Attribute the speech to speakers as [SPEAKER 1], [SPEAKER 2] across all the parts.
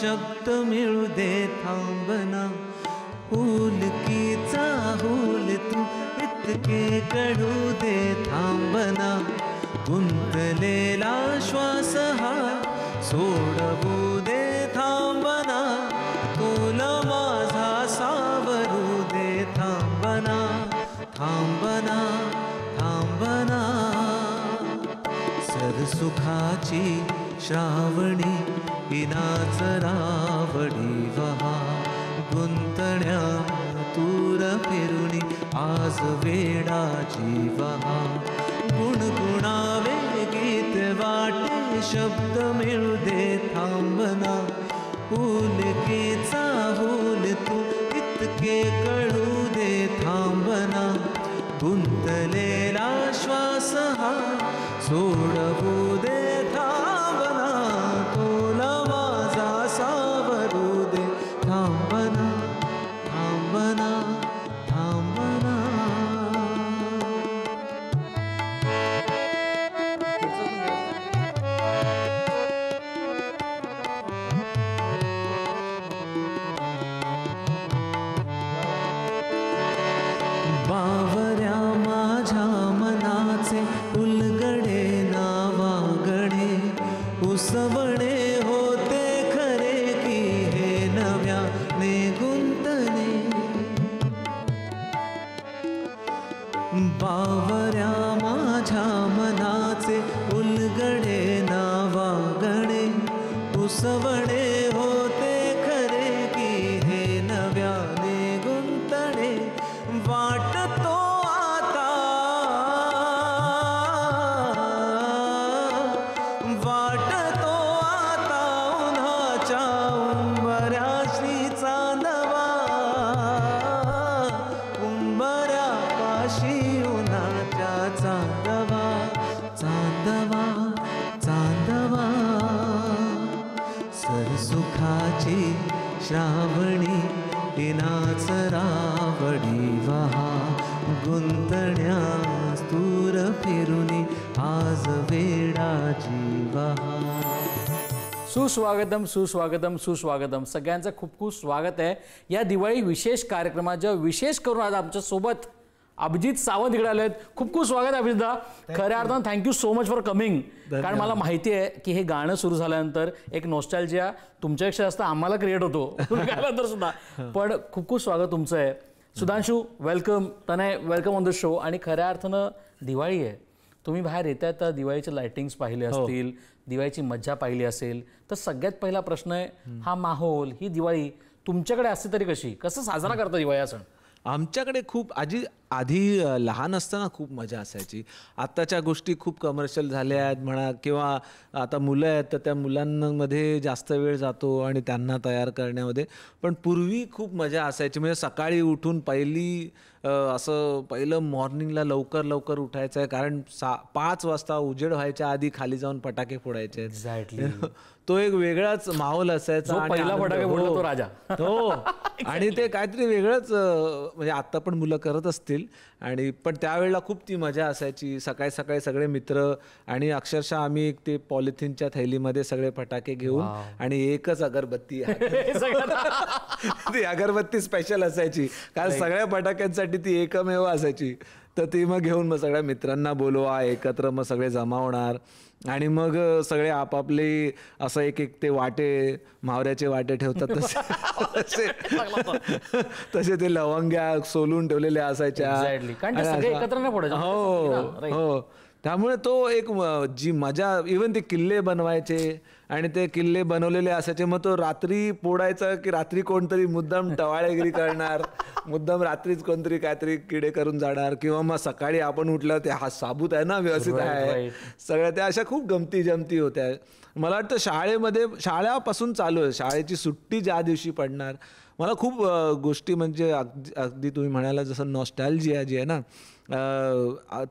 [SPEAKER 1] शब्द मिळू दे थांबना, हुलकीचा हुल तू इतके कळू दे थांबना, गुंतलेला श्वास हा सोडवू दे थांबना, तोल माझा सावरू दे थांबना, थांबना थांबना. सरसुखाची श्रावणी विनाच रावडी वहा, गुंतण्या तूर फिरुनी आज वेडाची वहा, गुणगुणावे गीत वाटे शब्द मिळू दे थांबना, हुलकीचा हुल तू इतके कळू दे थांबना, गुंतलेला श्वास हा सोडवू दे थांबना, तोला माझा सावरू दे थांबना, थांबना थांबना. बावऱ्या माझ्या मनाचे उलगडे नावागडे, उसवणे होते खरे की हे नव्याने गुंतणे. बावऱ्या माझ्या मनाचे उलगडे नावागडे, उसवणे होते खरे की हे नव्याने गुंतणे. वाटतो आता, वाटतो आता उन्हाच्या उंबऱ्याशी चांदवा, उंबऱ्यापाशी उन्हाच्या चांदवा, चांदवा चांदवा. सरसुखाची श्रावणी विनाच रावडी वहा, गुंतण्या तूर फिरुनी आज वेडाची वहा.
[SPEAKER 2] सुस्वागतम सुस्वागतम सुस्वागतम. सगळ्यांचं खूप खूप स्वागत आहे या दिवाळी विशेष कार्यक्रमाच्या. विशेष करून आज आमच्या सोबत अभिजित सावंत इकडे आले आहेत. खूप खूप स्वागत आहे अभिजितदा. खऱ्या अर्थानं thank you so much for coming. कारण मला माहिती आहे की हे गाणं सुरू झाल्यानंतर एक नॉस्टॅल्जिया तुमच्यापेक्षा जास्त आम्हाला क्रिएट होतो गायल्यानंतर सुद्धा. पण खूप खूप स्वागत तुमचं आहे. Sudhanshu welcome, Tanay welcome on the show. आणि खऱ्या अर्थानं दिवाळी आहे, तुम्ही बाहेर येतात तर दिवाळीचे लाइटिंग्स पाहिले असतील, दिवाळीची मज्जा पाहिली असेल, तर सगळ्यात पहिला प्रश्न आहे हा माहोल, ही दिवाळी तुमच्याकडे असते तरी कशी, कसं साजरा करता दिवाळी हा सण?
[SPEAKER 1] आमच्याकडे खूप आधी लहान असताना खूप मजा असायची. आत्ताच्या गोष्टी खूप कमर्शियल झाल्या आहेत म्हणा, किंवा आता मुलं आहेत तर त्या मुलांमध्ये जास्त वेळ जातो आणि त्यांना तयार करण्यामध्ये. पण पूर्वी खूप मजा असायची. म्हणजे सकाळी उठून पहिलं मॉर्निंगला लवकर उठायचं आहे, कारण 5 वाजता उजेड व्हायच्या आधी खाली जाऊन फटाके फोडायचे.
[SPEAKER 2] एक्झॅक्टली.
[SPEAKER 1] तो एक वेगळाच माहोल असायचा.
[SPEAKER 2] पहिला फटाके फोडला तो राजा.
[SPEAKER 1] हो. आणि ते काहीतरी वेगळंच, म्हणजे आता पण मुलं करत असतील, आणि पण त्यावेळेला खूप ती मजा असायची. सकाळी सकाळी सगळे मित्र, आणि अक्षरशः आम्ही एक ते पॉलिथिनच्या थैलीमध्ये सगळे फटाके घेऊन आणि एकच अगरबत्ती, ती अगरबत्ती स्पेशल असायची कारण सगळ्या फटाक्यांसाठी ती एकमेव असायची. तर ती मग घेऊन मग सगळ्या मित्रांना बोलवा, एकत्र मग सगळे जमा होणार, आणि मग सगळे आपापले असं एक ते वाटे, म्हावऱ्याचे वाटे ठेवतात तसे ते लवंग्या सोलून ठेवलेल्या असायच्या. हो. त्यामुळे तो एक जी मजा, इवन ते किल्ले बनवायचे आणि ते किल्ले बनवलेले असायचे, मग तो रात्री पोडायचा की रात्री कोणतरी मुद्दाम टवाळेगिरी करणार, मुद्दाम रात्रीच कोणतरी काहीतरी किडे करून जाणार, किंवा मग सकाळी आपण उठलं ते हा साबूत आहे ना, व्यवस्थित आहे, सगळ्या त्या अशा खूप गमती जमती होत्या. मला वाटतं शाळेपासून चालू आहे, शाळेची सुट्टी ज्या दिवशी पडणार, मला खूप गोष्टी, म्हणजे अगदी तुम्ही म्हणाला जसं नॉस्टॅल्जिया जी आहे ना,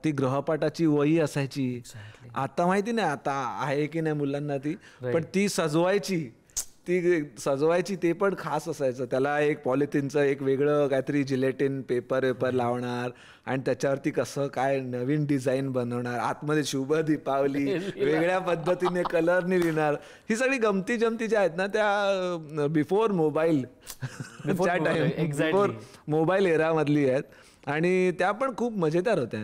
[SPEAKER 1] ती गृहपाठाची वही असायची. आता माहिती नाही आता आहे की नाही मुलांना ती, पण ती सजवायची, ती सजवायची ते पण खास असायचं. त्याला एक पॉलिथिनचं एक वेगळं काहीतरी जिलेटिन पेपर लावणार आणि त्याच्यावरती कसं काय नवीन डिझाईन बनवणार, आतमध्ये शुभ दीपावली वेगळ्या पद्धतीने कलरने लिहिणार. ही सगळी गमती जमती ज्या आहेत ना त्या बिफोर मोबाईल त्या टाइम बिफोर मोबाईल एरा मधली आहेत आणि त्या पण खूप मजेदार होत्या.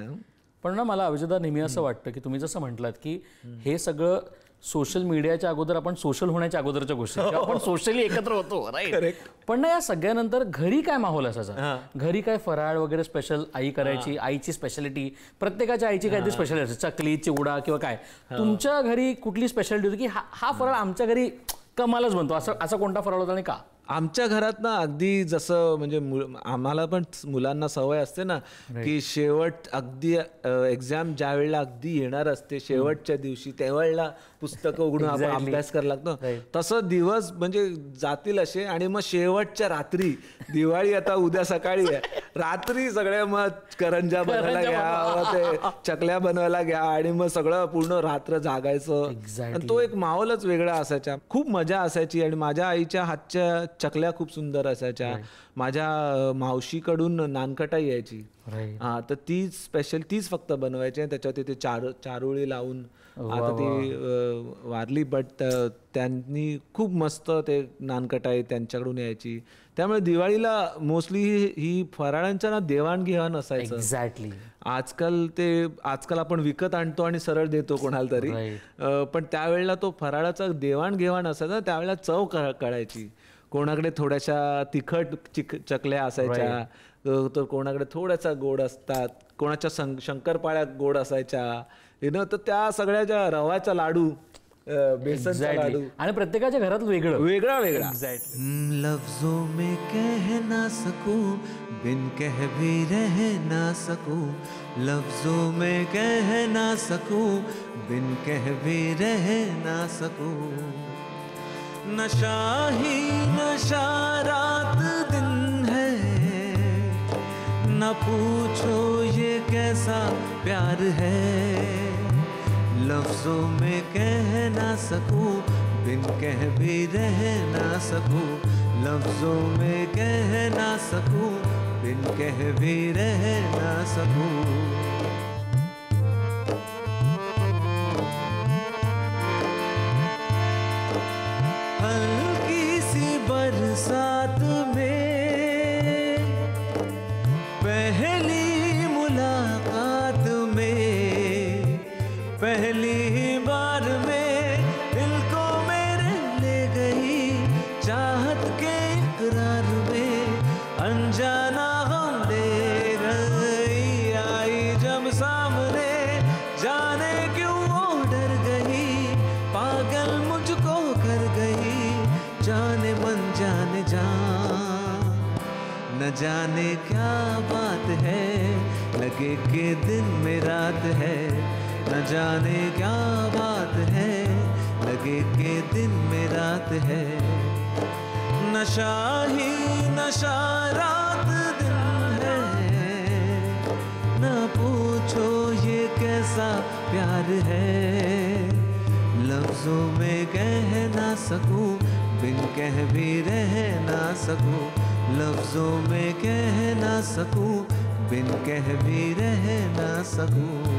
[SPEAKER 2] पण ना मला अभिजितदा नेहमी असं वाटतं की तुम्ही जसं म्हटलात की हे सगळं सोशल मीडियाच्या अगोदर आपण सोशल होण्याच्या अगोदरच्या गोष्टी आपण सोशली एकत्र होतो राईट. पण ना या सगळ्यानंतर घरी काय माहोल असायचा, घरी काय फराळ वगैरे स्पेशल आई करायची, आईची स्पेशालिटी, प्रत्येकाच्या आईची काहीतरी स्पेशालिटी असते, चकली चिवडा किंवा काय. तुमच्या घरी कुठली स्पेशालिटी होती की हा फराळ आमच्या घरी कमालच बनतो, असा कोणता फराळ होता आणि का?
[SPEAKER 1] आमच्या घरात ना अगदी जसं म्हणजे आम्हाला पण मुलांना सवय असते ना की शेवट अगदी एक्झाम ज्या वेळेला अगदी येणार असते शेवटच्या दिवशी त्यावेळेला पुस्तकं उघडून आपण अभ्यास करायला लागतो, तसं दिवस म्हणजे जातील असे. आणि मग शेवटच्या रात्री दिवाळी आता उद्या सकाळी आहे, रात्री सगळे मग करंजा बनवायला घ्या, ते चकल्या बनवायला घ्या आणि मग सगळं पूर्ण रात्र जागायचं. आणि तो एक माहोलच वेगळा असायचा, खूप मजा असायची. आणि माझ्या आईच्या हातच्या चकल्या खूप सुंदर असायच्या, माझ्या मावशीकडून नानकटाई यायची, हा तर तीच स्पेशल तीच फक्त बनवायची आणि त्याच्यावरती ते चारोळी लावून. आता ती वारली बट त्यांनी खूप मस्त ते नानकटाई त्यांच्याकडून यायची. त्यामुळे दिवाळीला मोस्टली ही फराळांच्या ना देवाणघेवाण असायचं.
[SPEAKER 2] एक्झॅक्टली.
[SPEAKER 1] आजकाल आपण विकत आणतो आणि सरळ देतो कोणाला तरी, पण त्यावेळेला तो फराळाचा देवाणघेवाण असायचा. त्यावेळेला चव कळायची. कोणाकडे थोड्याशा तिखट चकल्या असायच्या, तर कोणाकडे थोड्याशा गोड असतात, कोणाच्या शंकरपाळ्या गोड असायच्या, तर त्या सगळ्या ज्या रव्याचा लाडू, बेसनचा लाडू,
[SPEAKER 2] आणि प्रत्येकाच्या घरात
[SPEAKER 1] वेगळा.
[SPEAKER 3] लफ्जों में कह ना सकूं, बिन कह भी रह ना सकूं, लफ्जों में कह ना सकूं, बिन कह भी रह ना सकूं. नशा ही नशा रात दिन है, न पूछो ये कैसा प्यार है. लफ्जों में कह ना सकूं, बिन कह भी रह ना सकूं, लफ्जों में कह ना सकूं, बिन कह भी रह ना सकूं. हल्की सी बरसात में, पहली मुलाकात में, पहली बार में दिल को मेरे ले गई चाहत के इकरार में. अनजाना हम दे गई, आई जब सामने जाने क्यों वो डर गई, पागल मुझको कर गई. जाने मन जाने जान, न जाने क्या बात है, लगे कि दिन में रात है. न जाने क्या बात है, लगे कि दिन में रात है. नशा ही नशा रात दिन है, न पूछो ये कैसा प्यार है. लफ्जों में कह ना सकूं, बिन कह भी रह ना सकूं, लफ्जों में कह ना सकूं, बिन कह भी रह ना सकूं.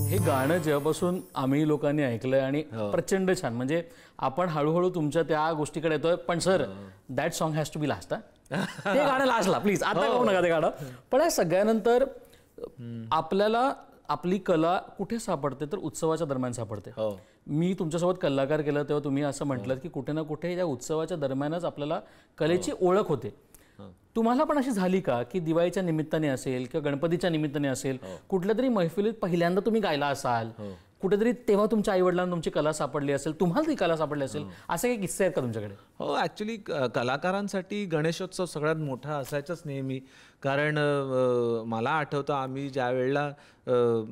[SPEAKER 2] हे गाणं जेव्हापासून आम्ही लोकांनी ऐकलंय आणि प्रचंड छान, म्हणजे आपण हळूहळू तुमच्या त्या गोष्टीकडे येतोय. पण sir that song has to be last. ते गाणं लास्टला प्लीज, आता गाऊ नका ते गाणं. पण या सगळ्यानंतर आपल्याला आपली कला कुठे सापडते, तर उत्सवाच्या दरम्यान सापडते. मी तुमच्यासोबत कलाकार केलं तेव्हा तुम्ही असं म्हटलं की कुठे ना कुठे या उत्सवाच्या दरम्यानच आपल्याला कलेची ओळख होते. तुम्हाला पण अशी झाली का की दिवाळीच्या निमित्ताने असेल किंवा गणपतीच्या निमित्ताने असेल, कुठल्या तरी मैफिलीत पहिल्यांदा तुम्ही गायला असाल कुठेतरी, तेव्हा तुमच्या आई वडिलांना तुमची कला सापडली असेल, तुम्हाला ती कला सापडली असेल, असे काही किस्से आहेत का तुमच्याकडे?
[SPEAKER 1] हो, ॲक्च्युली कलाकारांसाठी गणेशोत्सव सगळ्यात मोठा असायचाच नेहमी. कारण मला आठवतं आम्ही ज्या वेळेला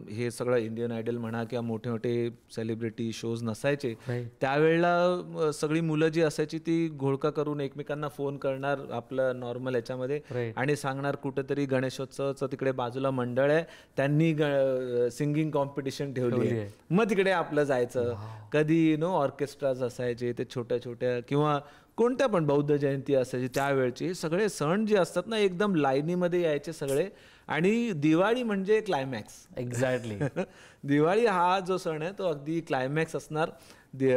[SPEAKER 1] हे सगळं इंडियन आयडल म्हणा किंवा मोठे मोठे सेलिब्रिटी शोज नसायचे त्यावेळेला सगळी मुलं जी असायची ती घोळका करून एकमेकांना फोन करणार आपलं नॉर्मल ह्याच्यामध्ये आणि सांगणार कुठेतरी गणेशोत्सवाचं तिकडे बाजूला मंडळ आहे त्यांनी सिंगिंग कॉम्पिटिशन ठेवली आहे, मग तिकडे आपलं जायचं. कधी ऑर्केस्ट्राज असायचे ते छोट्या छोट्या किंवा कोणत्या पण बौद्ध जयंती असायची त्यावेळची. सगळे सण जे असतात ना एकदम लाईनीमध्ये यायचे सगळे. आणि दिवाळी म्हणजे क्लायमॅक्स.
[SPEAKER 2] एक्झॅक्टली.
[SPEAKER 1] दिवाळी हा जो सण आहे तो अगदी क्लायमॅक्स असणार.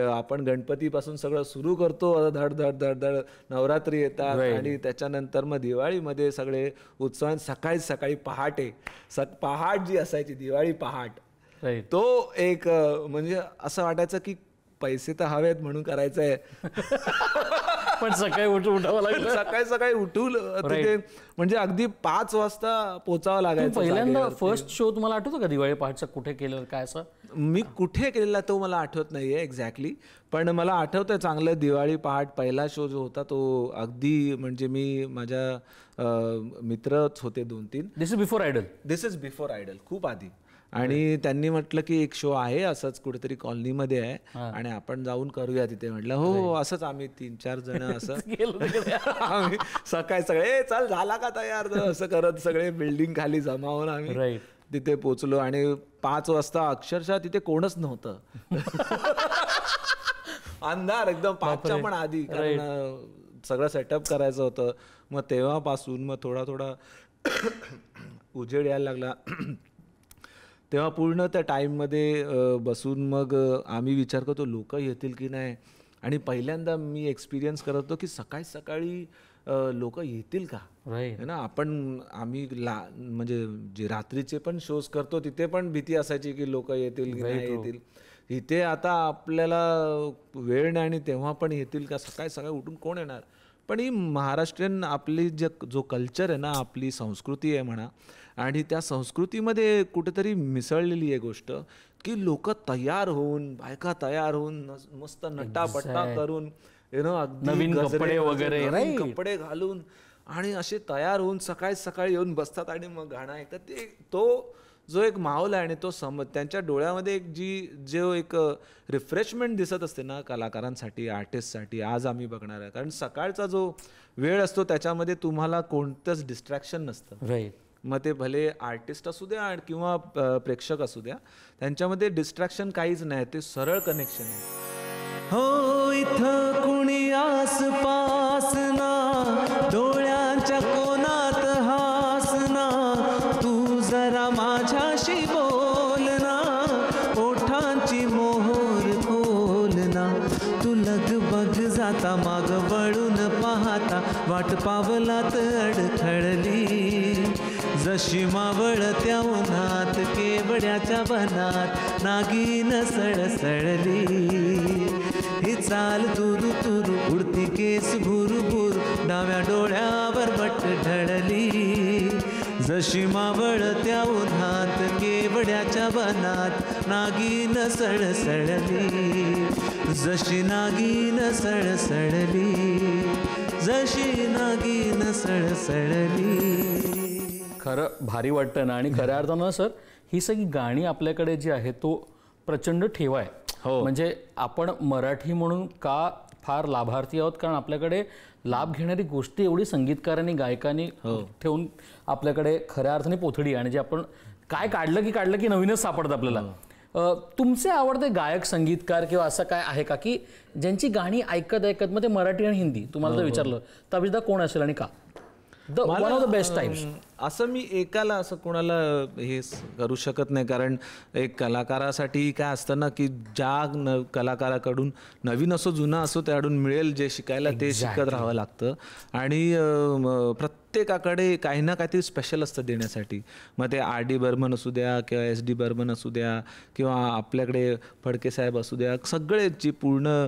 [SPEAKER 1] आपण गणपतीपासून सगळं सुरू करतो, धड धड धड धड नवरात्री येतात आणि त्याच्यानंतर मग दिवाळीमध्ये सगळे उत्सव. सकाळी सकाळी पहाट जी असायची दिवाळी पहाट, तो एक म्हणजे असं वाटायचं की पैसे तर हवेत म्हणून करायचंय
[SPEAKER 2] पण सकाळी उठावं लागलं.
[SPEAKER 1] सकाळी सकाळी उठून तिथे म्हणजे अगदी 5 वाजता पोचावं लागायचं.
[SPEAKER 2] पहिल्यांदा फर्स्ट शो तुम्हाला आठवतो का दिवाळी पहाटचा कुठे केलं काय असं?
[SPEAKER 1] मी कुठे केलेला तो मला आठवत नाहीये एक्झॅक्टली, पण मला आठवतंय चांगलं दिवाळी पहाट पहिला शो जो होता तो अगदी म्हणजे मी माझ्या मित्रच होते 2-3.
[SPEAKER 2] दिस इज बिफोर आयडल खूप
[SPEAKER 1] आधी. आणि त्यांनी म्हटलं की एक शो आहे असंच कुठेतरी कॉलनीमध्ये आहे आणि आपण जाऊन करूया तिथे. म्हटलं हो. असंच आम्ही 3-4 जण असं आम्ही सकाळी सगळे चल झाला का तयार असं करत सगळे बिल्डिंग खाली जमावून आम्ही तिथे पोचलो. आणि 5 वाजता अक्षरशः तिथे कोणच नव्हतं. अंधार एकदम 5च्या पण आधी, कारण सगळं सेटअप करायचं होतं. मग तेव्हापासून मग थोडा थोडा उजेड यायला लागला. तेव्हा पूर्ण त्या टाईममध्ये बसून मग आम्ही विचार करतो लोक येतील की नाही. आणि पहिल्यांदा मी एक्सपिरियन्स करत होतो की सकाळी सकाळी लोक येतील का है ना. आम्ही म्हणजे जे रात्रीचे पण शोज करतो तिथे पण भीती असायची की लोक येतील की नाही येतील. इथे आता आपल्याला वेळ नाही आणि तेव्हा पण येतील का, सकाळी सकाळी उठून कोण येणार. पण ही महाराष्ट्रीयन आपली जो कल्चर आहे ना, आपली संस्कृती आहे म्हणा, आणि त्या संस्कृतीमध्ये कुठेतरी मिसळलेली आहे गोष्ट की लोक तयार होऊन, बायका तयार होऊन मस्त नटापट्टा करून अगदी
[SPEAKER 2] नवीन कपडे वगैरे
[SPEAKER 1] कपडे घालून आणि असे तयार होऊन सकाळी सकाळी येऊन बसतात आणि मग गाणं ऐकतात. ते तो जो एक माहोल आहे आणि तो त्यांच्या डोळ्यामध्ये जो एक रिफ्रेशमेंट दिसत असते ना कलाकारांसाठी, आर्टिस्टसाठी, आज आम्ही बघणार आहे. कारण सकाळचा जो वेळ असतो त्याच्यामध्ये तुम्हाला कोणतंच डिस्ट्रॅक्शन नसतं. मग ते भले आर्टिस्ट असू द्या किंवा प्रेक्षक असू द्या, त्यांच्यामध्ये डिस्ट्रॅक्शन काहीच नाही, ते सरळ कनेक्शन आहे.
[SPEAKER 3] हो इथं कुणी आसपास ना, डोळ्यांच्या कोणात हासना, तू जरा माझ्याशी बोल ना, ओठांची मोहोर खोल ना, तू लगबग जाता माग वळून पाहता, वाट पावलात अडखळली, जशी मावळत्या उन्हात केवड्याच्या बनात नागिन सळसळली, ही चाल तुरु तुरु उडती केस भुरु भुरु, डाव्या डोळ्यावर बट ढळली, जशी मावळत्या उन्हात केवड्याच्या बनात नागिन सळसळली, जशी नागिन सळसळली, जशी नागिन सळसळली.
[SPEAKER 2] खरं भारी वाटतं ना. आणि खऱ्या अर्थानं सर ही सगळी गाणी आपल्याकडे जी आहे तो प्रचंड ठेवा आहे. म्हणजे आपण मराठी म्हणून का फार लाभार्थी आहोत, कारण आपल्याकडे लाभ घेणारी गोष्टी एवढी संगीतकारांनी गायकांनी ठेवून आपल्याकडे खऱ्या अर्थाने पोथडी, आणि जे आपण काय काढलं की नवीनच सापडतं आपल्याला. तुमचे आवडते गायक, संगीतकार किंवा असं काय आहे का की ज्यांची गाणी ऐकत मग ते मराठी आणि हिंदी तुम्हाला जर विचारलं तर अभिजित कोण असेल आणि का? One of the best times.
[SPEAKER 1] असं मी एकाला असं कोणाला हे करू शकत नाही, कारण एक कलाकारासाठी काय असतं ना की ज्या कलाकाराकडून नवीन असो जुना असो त्याकडून मिळेल जे शिकायला ते शिकत राहावं लागतं. आणि प्रत्येकाकडे काही ना काहीतरी स्पेशल असतं देण्यासाठी. मग ते R.D. बर्मन असू द्या किंवा S.D. बर्मन असू द्या किंवा आपल्याकडे फडके साहेब असू द्या, सगळे जी पूर्ण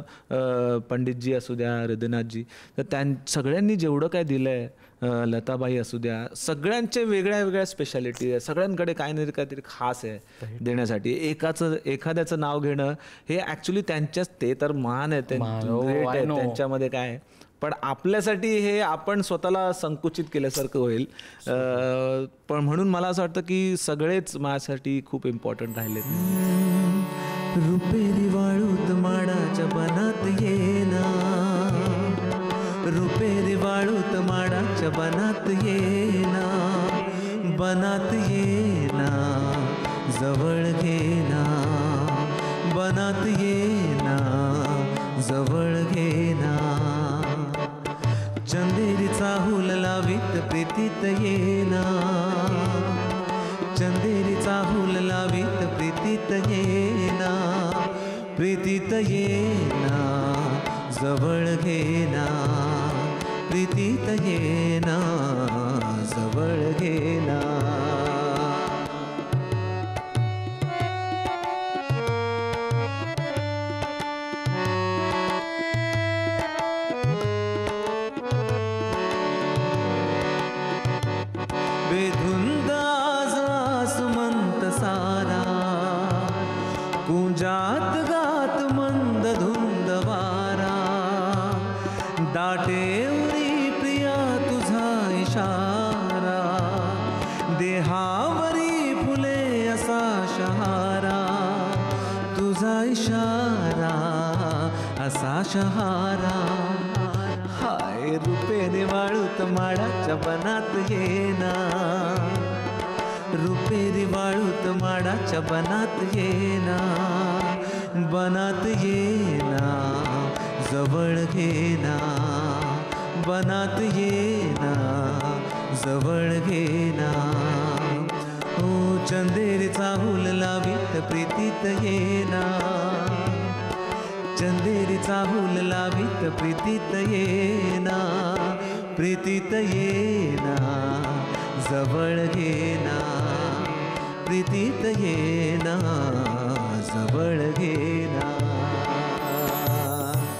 [SPEAKER 1] पंडितजी असू द्या, हृदयनाथजी, तर सगळ्यांनी जेवढं काय दिलं आहे, लताबाई असू द्या, सगळ्यांचे वेगळ्या वेगळ्या स्पेशालिटी आहे. सगळ्यांकडे काही ना काहीतरी खास आहे देण्यासाठी. एखाद्याचं नाव घेणं हे ॲक्च्युली त्यांच्याच, ते तर महान आहे, त्यांच्यामध्ये काय आहे, पण आपल्यासाठी हे आपण स्वतःला संकुचित केल्यासारखं होईल. पण म्हणून मला असं वाटतं की सगळेच माझ्यासाठी खूप इम्पॉर्टंट राहिलेत.
[SPEAKER 3] रुपेरी वाळूत माडाच्या बनात येना, रुपेरी वाळूत माडाच्या बनात येना, बनात येना जवळ घेना, बनात येना जवळ घेना. चंदेरीचा हुल लावीत प्रीतीत येना, चंदेरीचा हुल लावीत प्रीतीत येना, प्रीतीत येना जवळ घेना, प्रीतीत येना जवळ घेना. बेधुंद आज आसमंत सारा, कुंजात गात मंद धुंद वारा, दाटे उरी प्रिया तुझा इशारा, देहावरी फुले असा शहारा, तुझा इशारा असा शहारा. हाय रुपेरी वाळूत माडाच्या बनात येना, रुपेरी वाळूत माडाच्या बनात येना, बनात येना जवळ घेना, बनात येना जवळ घेना. ओ चंदेरीचा हुल लावीत प्रीतीत येना, चंदेरीचा हुल लावीत प्रीतीत येना, प्रीतीत येना जवळ घेना, प्रीतीत येना जवळ घेना.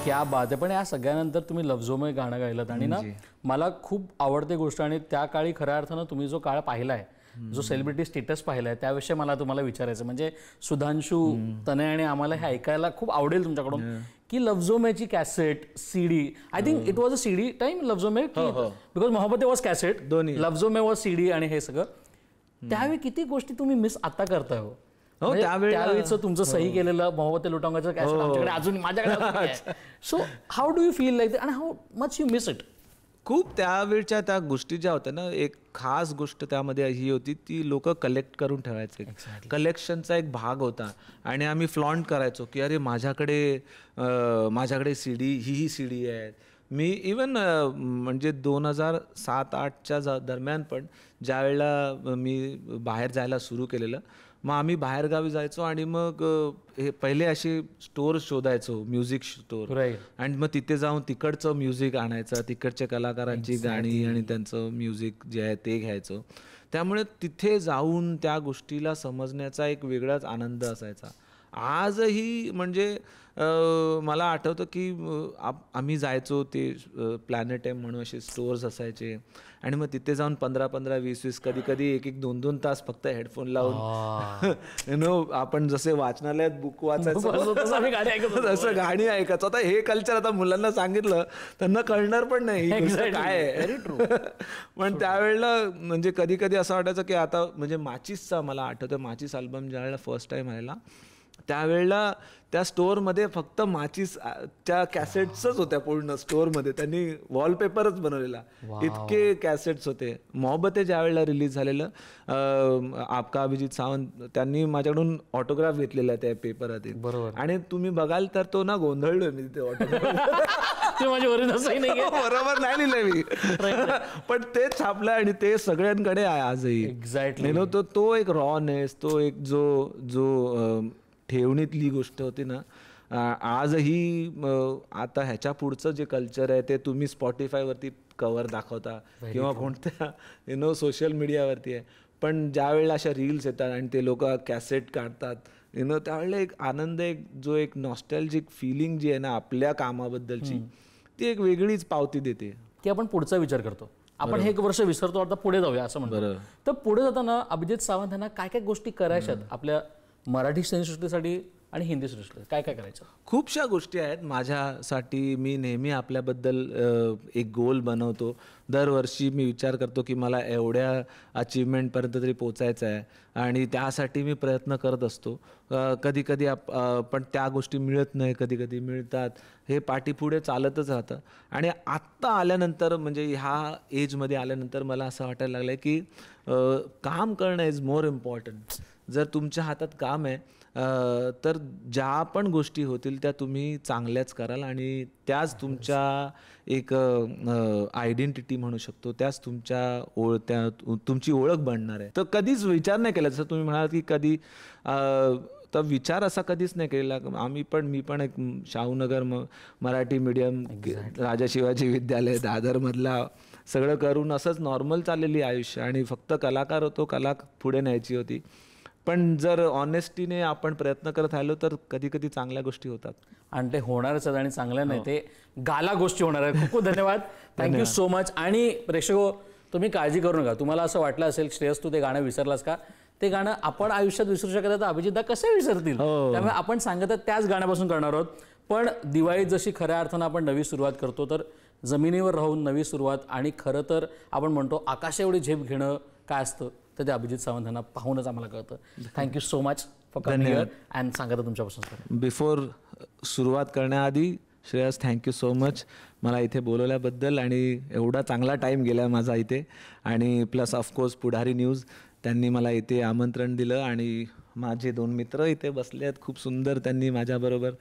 [SPEAKER 2] क्या बात आहे. पण या सगळ्यानंतर तुम्ही लफ्जोमय गाणं गायलं आणि ना मला खूप आवडते गोष्ट, आणि त्या काळी खऱ्या अर्थानं तुम्ही जो काळ पाहिलाय, जो सेलिब्रिटी स्टेटस पाहिलाय, त्याविषयी मला तुम्हाला विचारायचं. म्हणजे सुधांशू तनय आणि आम्हाला हे ऐकायला खूप आवडेल तुमच्याकडून की लफ्जोमेची cassette, CD, I think it was a CD time Lafzon Mein, because Mohabbatein was cassette,
[SPEAKER 1] दोन्ही.
[SPEAKER 2] लफ्जोमे वॉज सीडी, आणि हे सगळं त्यावेळी किती गोष्टी तुम्ही मिस आता करताय हो. त्यावेळीचं तुमचं सही केलेलं मोहब्बते लुटांगाचं कॅसेट आमच्याकडे अजून, माझ्याकडे. So how do you feel like आणि how much you miss it?
[SPEAKER 1] खूप त्यावेळच्या त्या गोष्टी ज्या होत्या ना, एक खास गोष्ट त्यामध्ये ही होती, ती लोक कलेक्ट करून ठेवायचे. कलेक्शनचा एक भाग होता आणि आम्ही फ्लॉन्ट करायचो की अरे माझ्याकडे सीडी, ही सीडी आहे. मी इवन म्हणजे 2007-08च्या दरम्यान पण ज्या वेळेला मी बाहेर जायला सुरू केलेलं, मग आम्ही बाहेरगावी जायचो आणि मग हे पहिले असे स्टोअर शोधायचो, म्युझिक स्टोअर, आणि मग तिथे जाऊन तिकडचं म्युझिक आणायचं, तिकडच्या कलाकारांची गाणी आणि त्यांचं म्युझिक जे आहे ते घ्यायचो. त्यामुळे तिथे जाऊन त्या गोष्टीला समजण्याचा एक वेगळाच आनंद असायचा. आजही म्हणजे मला आठवतं की आम्ही जायचो, ते प्लॅनेट एम म्हणून असे स्टोअर्स असायचे, आणि मग तिथे जाऊन 15-15, 20-20, कधी 1-1, 2-2 तास फक्त हेडफोन लावून आपण जसे वाचनालयात बुक वाचायचो तसं गाणी ऐकायचं. आता हे कल्चर आता मुलांना सांगितलं त्यांना कळणार पण नाही काय आहे. पण त्यावेळेला म्हणजे कधी असं वाटायचं की आता म्हणजे माचीसचा, मला आठवतं माचीस अल्बम ज्या वेळेला फर्स्ट टाइम आलेला, त्यावेळेला त्या स्टोअरमध्ये फक्त माचीसच्या कॅसेट्सच होत्या पूर्ण स्टोअरमध्ये. त्यांनी वॉलपेपरच बनवलेला, इतके कॅसेट्स होते. मोहब्बते ज्या वेळेला रिलीज झालेलं, आपका अभिजित सावंत त्यांनी माझ्याकडून ऑटोग्राफ घेतलेला त्या पेपरात. आणि तुम्ही बघाल तर तो ना गोंधळलोय मी तिथे ऑटोग्राफ बरोबर नाही लिहिलंय मी, पण तेच छापलं आणि ते सगळ्यांकडे आहे आजही.
[SPEAKER 2] एक्झॅक्टली.
[SPEAKER 1] तो एक रॉनेस, तो एक जो ठेवणीतली गोष्ट होती ना, आजही. आता ह्याच्या पुढचं जे कल्चर आहे ते तुम्ही स्पॉटिफायवरती कव्हर दाखवता किंवा कोणत्या सोशल मीडियावरती आहे, पण ज्या वेळेला अशा रील्स येतात आणि ते लोक कॅसेट काढतात त्यावेळेला एक आनंद, एक नॉस्टॅल्जिक फिलिंग जी आहे ना आपल्या कामाबद्दलची, ती एक वेगळीच पावती देते.
[SPEAKER 2] की आपण पुढचा विचार करतो, आपण हे एक वर्ष विसरतो, आता पुढे जाऊया असं म्हणतो. तर पुढे जाताना अभिजित सावंत यांना काय काय गोष्टी करायच्यात आपल्या मराठी सिनेसृष्टीसाठी आणि हिंदी सृष्टीसाठी काय काय करायचं?
[SPEAKER 1] खूपशा गोष्टी आहेत माझ्यासाठी. मी नेहमी आपल्याबद्दल एक गोल बनवतो. दरवर्षी मी विचार करतो की मला एवढ्या अचीवमेंटपर्यंत तरी पोचायचं आहे आणि त्यासाठी मी प्रयत्न करत असतो. कधी कधी पण त्या गोष्टी मिळत नाही, कधी कधी मिळतात. हे पाठीपुढे चालतच राहतं. आणि आत्ता आल्यानंतर म्हणजे ह्या एजमध्ये आल्यानंतर मला असं वाटायला लागलं की काम करणं इज मोर इम्पॉर्टंट. जर तुमच्या हातात काम आहे तर ज्या पण गोष्टी होतील त्या तुम्ही चांगल्याच कराल आणि त्याच तुमच्या एक आयडेंटिटी म्हणू शकतो, त्याच तुमच्या तुमची ओळख बनणार आहे. तर कधीच विचार नाही केला, जसं तुम्ही म्हणाल की कधी तर विचार असा कधीच नाही केलेला. मी पण एक शाहूनगर मराठी मीडियम, राजा शिवाजी विद्यालय दादरमधला सगळं करून असंच नॉर्मल चाललेली आयुष्य आणि फक्त कलाकार होतो, कला पुढे न्यायची होती. पण जर ऑनेस्टीने आपण प्रयत्न करत राहिलो तर कधी कधी चांगल्या गोष्टी होतात.
[SPEAKER 2] आणि ते होणारच आहेत आणि चांगल्या नाही, ते गाला गोष्टी होणार आहेत. खूप खूप धन्यवाद. Thank you so much. आणि प्रेक्षको, तुम्ही काळजी करू नका. तुम्हाला असं वाटलं असेल श्रेयस तू ते गाणं विसरलास का, ते गाणं आपण आयुष्यात विसरू शकत तर अभिजितदा कसे विसरतील. त्यामुळे आपण सांगत त्याच गाण्यापासून करणार आहोत. पण दिवाळीत जशी खऱ्या अर्थानं आपण नवी सुरुवात करतो, तर जमिनीवर राहून नवी सुरुवात आणि खरं तर आपण म्हणतो आकाश एवढी झेप घेणं काय असतं, तर ते अभिजित सावंत यांना पाहूनच आम्हाला कळतं. Thank you so much for coming here and सांगत तुमच्यापासून.
[SPEAKER 1] बिफोर सुरुवात करण्याआधी श्रेयस, थँक्यू सो मच मला इथे बोलवल्याबद्दल. आणि एवढा चांगला टाईम गेला माझा इथे. आणि प्लस ऑफकोर्स पुढारी न्यूज, त्यांनी मला इथे आमंत्रण दिलं. आणि माझे 2 मित्र इथे बसले आहेत, खूप सुंदर त्यांनी माझ्याबरोबर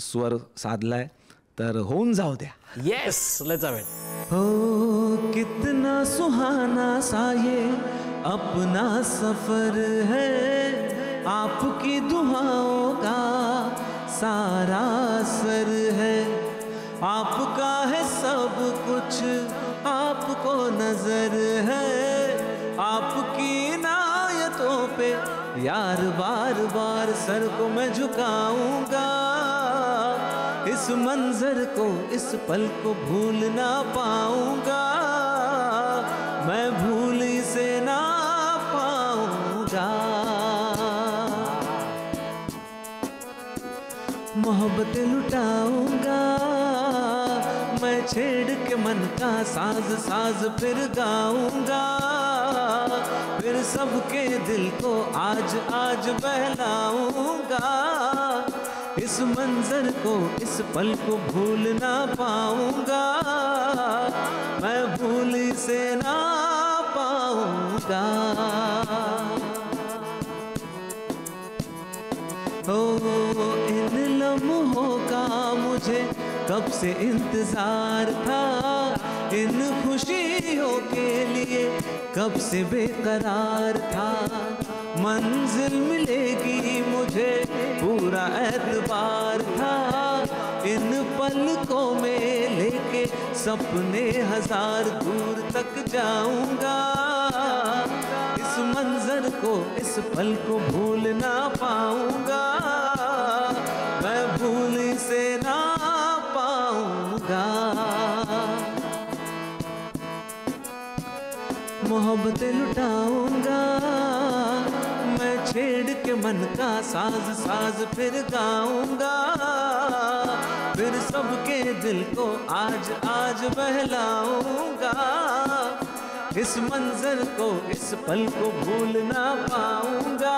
[SPEAKER 1] स्वर साधलाय. तर होऊन जाऊ द्या.
[SPEAKER 2] Yes, let's have it.
[SPEAKER 3] हो कितना सुहाना सा ये अपना सफर है, आपकी दुआओं का सारा असर है, आपका है सब कुछ, आपको नजर है, आपकी इनायतों पे यार बार बार सर को मैं झुकाऊंगा, इस मंजर को इस पल को भूल ना पाऊंगा, मैं भूल से ना पाऊंगा, मोहब्बत लुटाऊंगा, मैं छेड़ के मन का साज साज फिर गाऊंगा, फिर सबके दिल को आज आज बहलाऊंगा, इस मंजर को इस पल को भूल ना पाऊंगा, मैं भूल से ना पाऊंगा, ओ इन लम्हों का मुझे कब से इंतजार था, इन खुशियों के लिए कब से बेकरार था, मंजिल मिलेगी मुझे पूरा एतबार था, इन पलकों में लेके सपने हजार दूर तक जाऊंगा, इस मंजर को इस पल को भूल ना पाऊंगा, मैं भूल से ना पाऊंगा, मोहब्बत लुटाऊंगा, मैं छेड़ के मन का साज साज फिर गाऊंगा, फिर सबके दिल को आज आज बहलाऊंगा, इस मंजर को इस पल को भूल ना पाऊंगा,